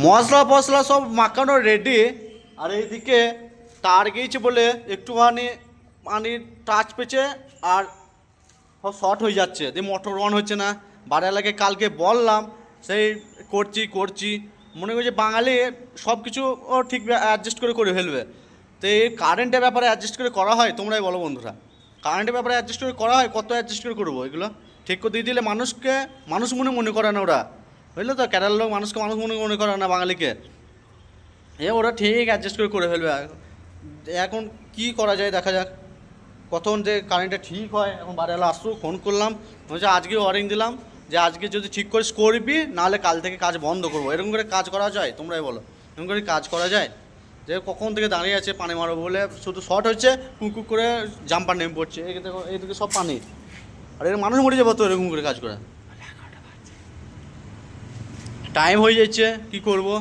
মশলা ফসলা সব মাখানো রেডি। আর এইদিকে তার গিয়েছে বলে একটুখানি পানি টাচ পেয়েছে আর সব শর্ট হয়ে যাচ্ছে, দিয়ে মোটর অন হচ্ছে না। বাড়িওয়ালাকে কালকে বললাম, সেই করছি মনে করছে বাঙালি সব কিছু ও ঠিক অ্যাডজাস্ট করে ফেলবে। তো এই কারেন্টের ব্যাপারে অ্যাডজাস্ট করে করা হয়? তোমরাই বলো বন্ধুরা, কারেন্টের ব্যাপারে অ্যাডজাস্ট করে করা হয়? কত অ্যাডজাস্ট করে করবো এগুলো? ঠিক করে দিয়ে দিলে মানুষকে মানুষ মনে করে না ওরা, বুঝলে তো? কেরালার লোক মানুষকে মানুষ মনে করে না বাঙালিকে। ওরা ঠিক অ্যাডজাস্ট করে ফেলবে। এখন কি করা যায় দেখা যাক, কখন যে কারেন্টটা ঠিক হয়। এখন বাড়িওয়ালা আসুক, ফোন করলাম, বলছে আজকে ওয়ারিং দিলাম যে আজকে যদি ঠিক করে করবি, নাহলে কাল থেকে কাজ বন্ধ করবো। এরকম করে কাজ করা যায়? তোমরাই বলো, এরকম করে কাজ করা যায়? যে কখন থেকে দাঁড়িয়ে আছে পানি মারবো বলে, শুধু শর্ট হচ্ছে, কুকুর করে জাম্পার নেমে পড়ছে, এইদিকে সব পানি। আর এর মানুষ মরে যাবো তো এরকম করে কাজ করে। টাইম হয়ে যাচ্ছে, কি করবো?